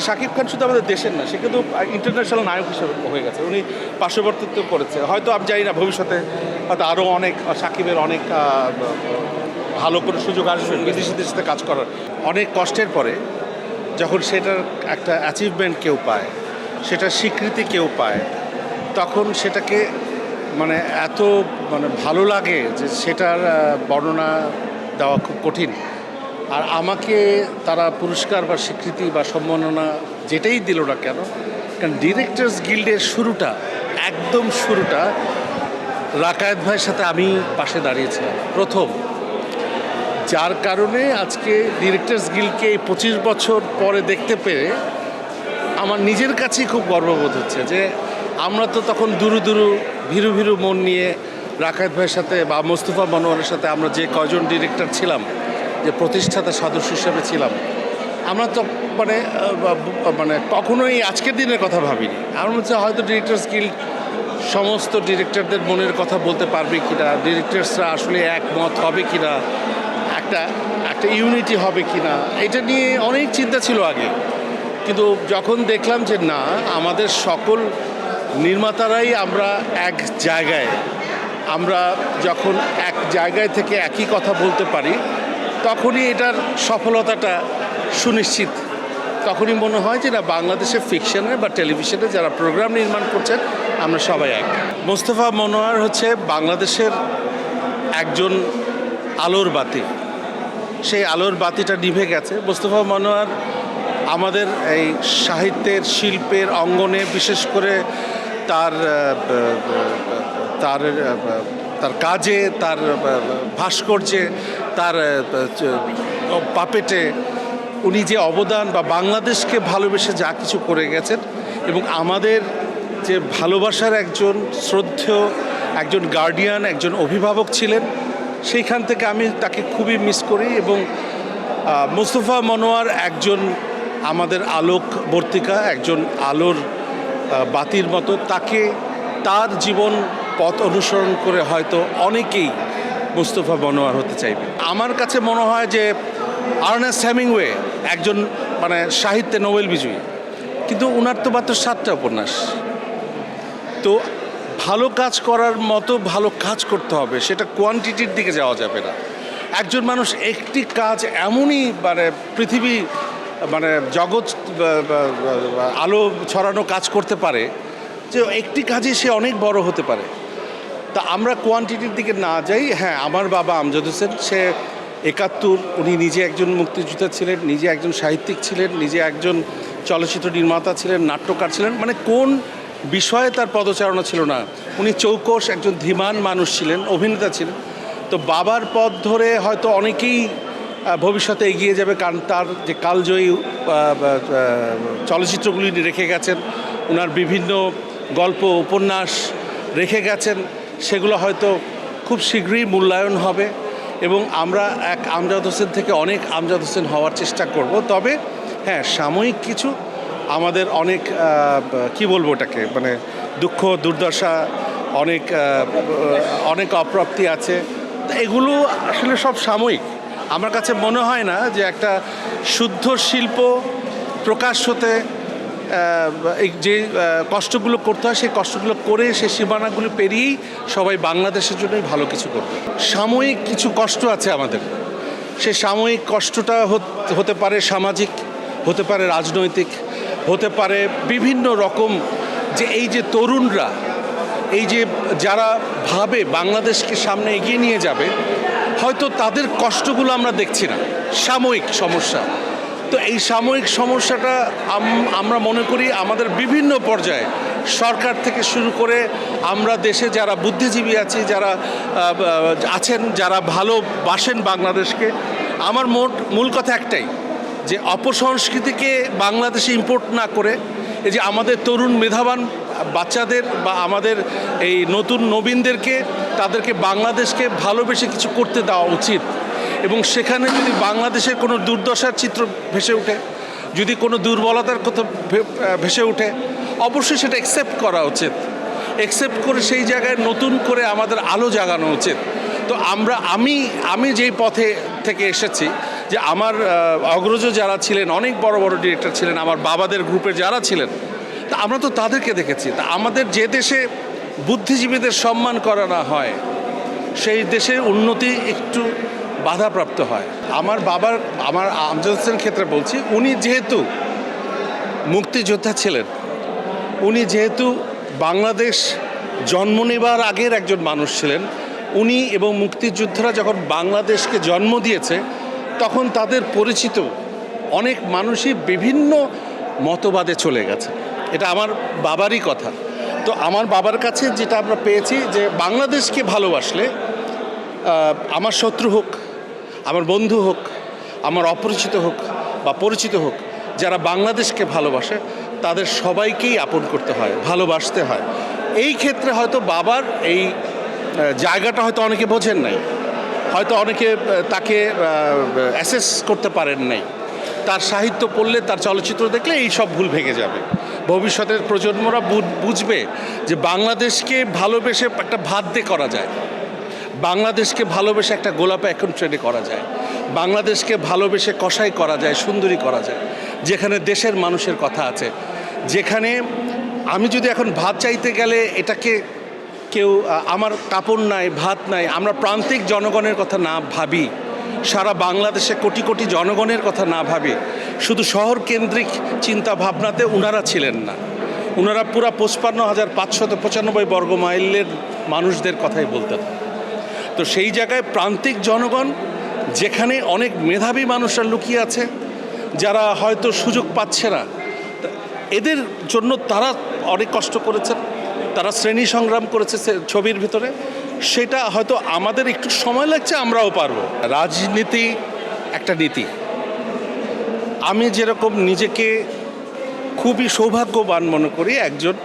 কি শাকিব খান শুধু আমাদের দেশের না, সে কিন্তু ইন্টারন্যাশনাল নায়ক হিসেবে হয়ে গেছে, উনি পার্শ্ববর্তিত্ব করেছে। হয়তো আমি জানি না ভবিষ্যতে হয়তো আরও অনেক শাকিবের অনেক ভালো করে সুযোগ আসবে বিদেশিদের সাথে কাজ করার। অনেক কষ্টের পরে যখন সেটার একটা অ্যাচিভমেন্ট কেউ পায়, সেটার স্বীকৃতি কেউ পায়, তখন সেটাকে মানে এত মানে ভালো লাগে যে সেটার বর্ণনা দেওয়া খুব কঠিন। আর আমাকে তারা পুরস্কার বা স্বীকৃতি বা সম্মাননা যেটাই দিল না কেন, কারণ ডিরেক্টরস গিল্ডের শুরুটা, একদম শুরুটা রাকায়েত ভাইয়ের সাথে আমি পাশে দাঁড়িয়েছিলাম প্রথম, যার কারণে আজকে ডিরেক্টরস গিল্ডকে এই 25 বছর পরে দেখতে পেরে আমার নিজের কাছেই খুব গর্ববোধ হচ্ছে যে আমরা তো তখন দুরু ভীরু ভীরু মন নিয়ে রাকায়েত ভাইয়ের সাথে বা মোস্তফা মনোয়ারের সাথে আমরা যে কয়জন ডিরেক্টর ছিলাম, যে প্রতিষ্ঠাতা সদস্য হিসেবে ছিলাম, আমরা তো মানে মানে কখনোই আজকের দিনের কথা ভাবিনি। আমার মনে হচ্ছে হয়তো ডিরেক্টরস গিল্ড সমস্ত ডিরেক্টরদের মনের কথা বলতে পারবে কিনা, ডিরেক্টরসরা আসলে একমত হবে কিনা, একটা ইউনিটি হবে কিনা, এটা নিয়ে অনেক চিন্তা ছিল আগে। কিন্তু যখন দেখলাম যে না, আমাদের সকল নির্মাতারাই আমরা এক জায়গায়, আমরা যখন এক জায়গায় থেকে একই কথা বলতে পারি, তখনই এটার সফলতাটা সুনিশ্চিত। তখনই মনে হয় যে না, বাংলাদেশে ফিকশনে বা টেলিভিশনে যারা প্রোগ্রাম নির্মাণ করছেন আমরা সবাই এক। মোস্তফা মনোয়ার হচ্ছে বাংলাদেশের একজন আলোর বাতি, সেই আলোর বাতিটা নিভে গেছে। মোস্তফা মনোয়ার আমাদের এই সাহিত্যের শিল্পের অঙ্গনে, বিশেষ করে তার তার তার কাজে, তার ভাস্কর্যে, তার পাপেটে উনি যে অবদান বা বাংলাদেশকে ভালোবেসে যা কিছু করে গেছেন, এবং আমাদের যে ভালোবাসার একজন শ্রদ্ধেয়, একজন গার্ডিয়ান, একজন অভিভাবক ছিলেন, সেইখান থেকে আমি তাকে খুবই মিস করি। এবং মোস্তফা মনোয়ার একজন আমাদের আলোকবর্তিকা, একজন আলোর বাতির মতো। তাকে, তার জীবন পথ অনুসরণ করে হয়তো অনেকেই মোস্তফা মনোয়ার হতে চাইবে। আমার কাছে মনে হয় যে আর্নেস্ট হেমিংওয়ে একজন মানে সাহিত্যে নোবেল বিজয়ী, কিন্তু ওনার তো মাত্র 7টা উপন্যাস। তো ভালো কাজ করার মতো ভালো কাজ করতে হবে, সেটা কোয়ান্টিটির দিকে যাওয়া যাবে না। একজন মানুষ একটি কাজ এমনই মানে পৃথিবী মানে জগৎ আলো ছড়ানো কাজ করতে পারে যে একটি কাজে সে অনেক বড় হতে পারে। তা আমরা কোয়ান্টিটির দিকে না যাই। হ্যাঁ, আমার বাবা আমজাদ হোসেন, সে 71, উনি নিজে একজন মুক্তিযোদ্ধা ছিলেন, নিজে একজন সাহিত্যিক ছিলেন, নিজে একজন চলচ্চিত্র নির্মাতা ছিলেন, নাট্যকার ছিলেন, মানে কোন বিষয়ে তার পদচারণা ছিল না। উনি চৌকস একজন ধীমান মানুষ ছিলেন, অভিনেতা ছিলেন। তো বাবার পথ ধরে হয়তো অনেকেই ভবিষ্যতে এগিয়ে যাবে, কারণ তার যে কালজয়ী চলচ্চিত্রগুলি রেখে গেছেন, ওনার বিভিন্ন গল্প উপন্যাস রেখে গেছেন, সেগুলো হয়তো খুব শীঘ্রই মূল্যায়ন হবে এবং আমরা এক আমজাদ হোসেন থেকে অনেক আমজাদ হোসেন হওয়ার চেষ্টা করব। তবে হ্যাঁ, সাময়িক কিছু আমাদের অনেক কি বলবো ওটাকে, মানে দুঃখ দুর্দশা, অনেক অপ্রাপ্তি আছে। তো এগুলো আসলে সব সাময়িক। আমার কাছে মনে হয় না যে একটা শুদ্ধ শিল্প প্রকাশ হতে যে কষ্টগুলো করতে হয়, সেই কষ্টগুলো করে সেই সীমানাগুলো পেরিয়েই সবাই বাংলাদেশের জন্যই ভালো কিছু করবে। সাময়িক কিছু কষ্ট আছে আমাদের, সেই সাময়িক কষ্টটা হতে পারে সামাজিক, হতে পারে রাজনৈতিক, হতে পারে বিভিন্ন রকম। যে এই যে তরুণরা, এই যে যারা ভাবে বাংলাদেশকে সামনে এগিয়ে নিয়ে যাবে, হয়তো তাদের কষ্টগুলো আমরা দেখছি না, সাময়িক সমস্যা। তো এই সাময়িক সমস্যাটা আমরা মনে করি আমাদের বিভিন্ন পর্যায়ে, সরকার থেকে শুরু করে আমরা দেশে যারা বুদ্ধিজীবী আছি, যারা আছেন, যারা ভালোবাসেন বাংলাদেশকে, আমার মূল কথা একটাই, যে অপসংস্কৃতিকে বাংলাদেশে ইম্পোর্ট না করে এই যে আমাদের তরুণ মেধাবান বাচ্চাদের বা আমাদের এই নতুন নবীনদেরকে, তাদেরকে বাংলাদেশকে ভালোবেসে কিছু করতে দেওয়া উচিত। এবং সেখানে যদি বাংলাদেশের কোনো দুর্দশার চিত্র ভেসে ওঠে, যদি কোনো দুর্বলতার কথা ভেসে ওঠে, অবশ্যই সেটা অ্যাকসেপ্ট করা উচিত। অ্যাকসেপ্ট করে সেই জায়গায় নতুন করে আমাদের আলো জাগানো উচিত। তো আমি যেই পথে থেকে এসেছি, যে আমার অগ্রজ যারা ছিলেন, অনেক বড় বড় ডিরেক্টর ছিলেন, আমার বাবাদের গ্রুপের যারা ছিলেন, তা আমরা তো তাদেরকে দেখেছি। তা আমাদের যে দেশে বুদ্ধিজীবীদের সম্মান করা না হয়, সেই দেশের উন্নতি একটু বাধাপ্রাপ্ত হয়। আমার আমজাদ হোসেনের ক্ষেত্রে বলছি, উনি যেহেতু মুক্তিযোদ্ধা ছিলেন, উনি যেহেতু বাংলাদেশ জন্ম নেবার আগের একজন মানুষ ছিলেন, উনি এবং মুক্তিযোদ্ধারা যখন বাংলাদেশকে জন্ম দিয়েছে তখন তাদের পরিচিত অনেক মানুষই বিভিন্ন মতবাদে চলে গেছে। এটা আমার বাবারই কথা। তো আমার বাবার কাছে যেটা আমরা পেয়েছি যে বাংলাদেশকে ভালোবাসলে আমার শত্রু হোক, আমার বন্ধু হোক, আমার অপরিচিত হোক বা পরিচিত হোক, যারা বাংলাদেশকে ভালোবাসে তাদের সবাইকেই আপন করতে হয়, ভালোবাসতে হয়। এই ক্ষেত্রে হয়তো বাবার এই জায়গাটা হয়তো অনেকে বোঝেন নাই, হয়তো অনেকে তাকে অ্যাসেস করতে পারেন নাই। তার সাহিত্য পড়লে, তার চলচ্চিত্র দেখলে এই সব ভুল ভেঙে যাবে। ভবিষ্যতের প্রজন্মরা বুঝবে যে বাংলাদেশকে ভালোবেসে একটা ভাত দিয়ে করা যায়, বাংলাদেশকে ভালোবেসে একটা গোলাপে এখন ট্রেনে করা যায়, বাংলাদেশকে ভালোবেসে কষাই করা যায়, সুন্দরী করা যায়, যেখানে দেশের মানুষের কথা আছে, যেখানে আমি যদি এখন ভাত চাইতে গেলে এটাকে কেউ আমার কাপড় নাই, ভাত নাই, আমরা প্রান্তিক জনগণের কথা না ভাবি, সারা বাংলাদেশে কোটি কোটি জনগণের কথা না ভাবি, শুধু শহর কেন্দ্রিক চিন্তা ভাবনাতে ওনারা ছিলেন না। ওনারা পুরা ৫৫,৫৯৫ বর্গ মাইলের মানুষদের কথাই বলতেন। তো সেই জায়গায় প্রান্তিক জনগণ, যেখানে অনেক মেধাবী মানুষরা লুকিয়ে আছে, যারা হয়তো সুযোগ পাচ্ছে না, এদের জন্য তারা অনেক কষ্ট করেছেন, তারা শ্রেণী সংগ্রাম করেছে ছবির ভিতরে। সেটা হয়তো আমাদের একটু সময় লাগছে, আমরাও পারবো। রাজনীতি একটা নীতি। আমি যেরকম নিজেকে খুবই সৌভাগ্যবান মনে করি, একজন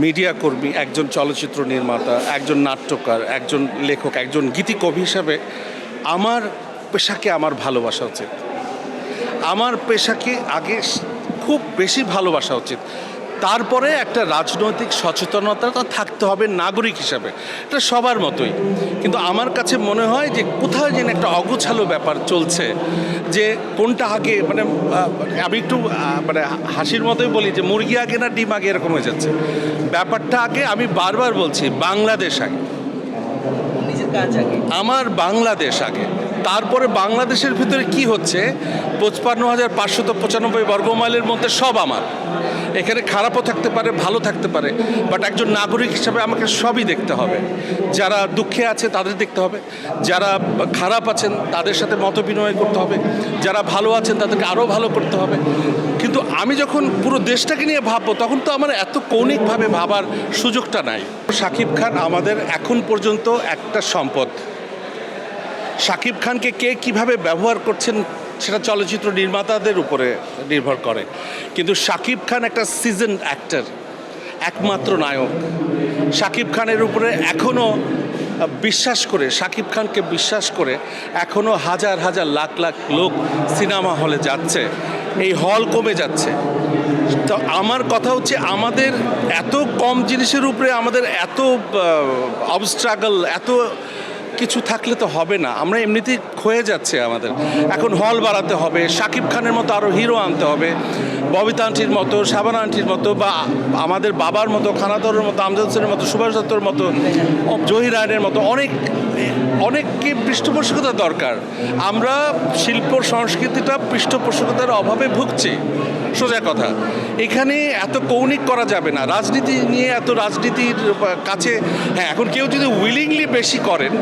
মিডিয়া কর্মী, একজন চলচ্চিত্র নির্মাতা, একজন নাট্যকার, একজন লেখক, একজন গীতিকবি হিসাবে আমার পেশাকে আমার ভালোবাসা উচিত। আমার পেশাকে আগে খুব বেশি ভালোবাসা উচিত। তারপরে একটা রাজনৈতিক সচেতনতা থাকতে হবে নাগরিক হিসাবে, এটা সবার মতোই। কিন্তু আমার কাছে মনে হয় যে কোথাও যেন একটা অগোছালো ব্যাপার চলছে, যে কোনটা আগে, মানে আমি একটু মানে হাসির মতোই বলি যে মুরগি আগে না ডিম আগে, এরকম হয়ে যাচ্ছে ব্যাপারটা। আগে আমি বারবার বলছি, বাংলাদেশ আগে, আমার বাংলাদেশ আগে, তারপরে বাংলাদেশের ভিতরে কি হচ্ছে ৫৫,৫৯৫ বর্গ মাইলের মধ্যে সব আমার। এখানে খারাপও থাকতে পারে, ভালো থাকতে পারে, বাট একজন নাগরিক হিসাবে আমাকে সবই দেখতে হবে। যারা দুঃখে আছে তাদের দেখতে হবে, যারা খারাপ আছেন তাদের সাথে মত বিনিময় করতে হবে, যারা ভালো আছেন তাদেরকে আরও ভালো করতে হবে। কিন্তু আমি যখন পুরো দেশটাকে নিয়ে ভাববো, তখন তো আমার এত কৌণিকভাবে ভাবার সুযোগটা নাই। শাকিব খান আমাদের এখন পর্যন্ত একটা সম্পদ। শাকিব খানকে কে কীভাবে ব্যবহার করছেন সেটা চলচ্চিত্র নির্মাতাদের উপরে নির্ভর করে, কিন্তু শাকিব খান একটা সিজন অ্যাক্টর, একমাত্র নায়ক। শাকিব খানের উপরে এখনও বিশ্বাস করে, শাকিব খানকে বিশ্বাস করে এখনও হাজার হাজার লাখ লাখ লোক সিনেমা হলে যাচ্ছে। এই হল কমে যাচ্ছে। তো আমার কথা হচ্ছে, আমাদের এত কম জিনিসের উপরে আমাদের এত অবস্ট্রাগল, এত কিছু থাকলে তো হবে না। আমরা এমনিতেই ক্ষয়ে যাচ্ছে। আমাদের এখন হল বাড়াতে হবে, শাকিব খানের মতো আরও হিরো আনতে হবে, ববিতা আন্টির মতো, শাবানা আন্টির মতো, বা আমাদের বাবার মতো, খানাতরের মতো, আমজাদ হোসেনের মতো, সুভাষ দত্তর মতো, জহির রায়নের মতো অনেককে পৃষ্ঠপোষকতা দরকার। আমরা শিল্প সংস্কৃতিটা পৃষ্ঠপোষকতার অভাবে ভুগছি, সোজা কথা। এখানে এত কৌণিক করা যাবে না। রাজনীতি নিয়ে এত রাজনীতির কাছে, হ্যাঁ, এখন কেউ যদি উইলিংলি বেশি করেন,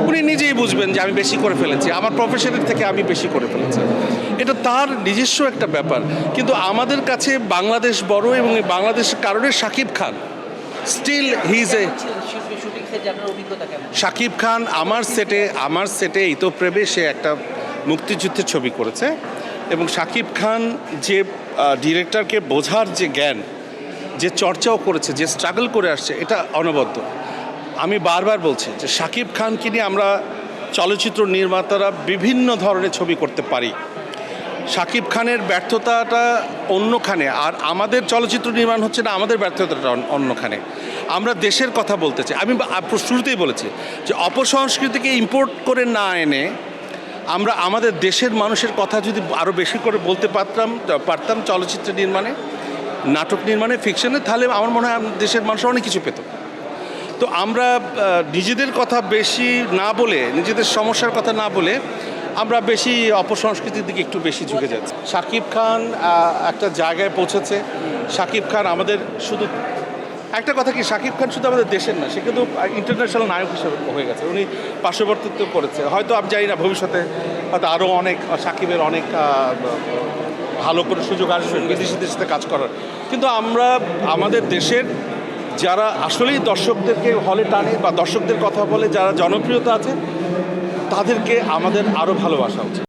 উনি নিজেই বুঝবেন যে আমি বেশি করে ফেলেছি, আমার প্রফেশনের থেকে আমি বেশি করে ফেলেছি। এটা তার নিজস্ব একটা ব্যাপার। কিন্তু আমাদের কাছে বাংলাদেশ বড়, এবং এই বাংলাদেশের কারণে Shakib Khan still he is a Shakib Khan আমার সেটে ইতোপ্রেমে সে একটা মুক্তিযুদ্ধের ছবি করেছে, এবং শাকিব খান যে ডিরেক্টরকে বোঝার যে জ্ঞান, যে চর্চাও করেছে, যে স্ট্রাগল করে আসছে, এটা অনবদ্য। আমি বারবার বলছি যে শাকিব খানকে নিয়ে আমরা চলচ্চিত্র নির্মাতারা বিভিন্ন ধরনের ছবি করতে পারি। শাকিব খানের ব্যর্থতাটা অন্যখানে, আর আমাদের চলচ্চিত্র নির্মাণ হচ্ছে না, আমাদের ব্যর্থতাটা অন্যখানে। আমরা দেশের কথা বলতে চাই। আমি শুরুতেই বলেছি যে অপসংস্কৃতিকে ইম্পোর্ট করে না এনে আমরা আমাদের দেশের মানুষের কথা যদি আরও বেশি করে বলতে পারতাম চলচ্চিত্র নির্মাণে, নাটক নির্মাণে, ফিকশনে, তাহলে আমার মনে হয় দেশের মানুষ অনেক কিছু পেত। তো আমরা নিজেদের কথা বেশি না বলে, নিজেদের সমস্যার কথা না বলে আমরা বেশি অপসংস্কৃতির দিকে একটু বেশি ঝুঁকে যাচ্ছি। শাকিব খান একটা জায়গায় পৌঁছেছে। শাকিব খান আমাদের শুধু একটা কথা কি, শাকিব খান শুধু আমাদের দেশের না, সে কিন্তু ইন্টারন্যাশনাল নায়ক হিসেবে হয়ে গেছে। উনি পার্শ্ববর্তিত্ব করেছে। হয়তো আমি জানি না ভবিষ্যতে হয়তো আরও অনেক শাকিবের অনেক ভালো করে সুযোগ আসবে বিদেশিদের সাথে কাজ করার। কিন্তু আমরা আমাদের দেশের যারা আসলেই দর্শকদেরকে হলে টানে বা দর্শকদের কথা বলে, যারা জনপ্রিয়তা আছে, তাদেরকে আমাদের আরও ভালোবাসা উচিত।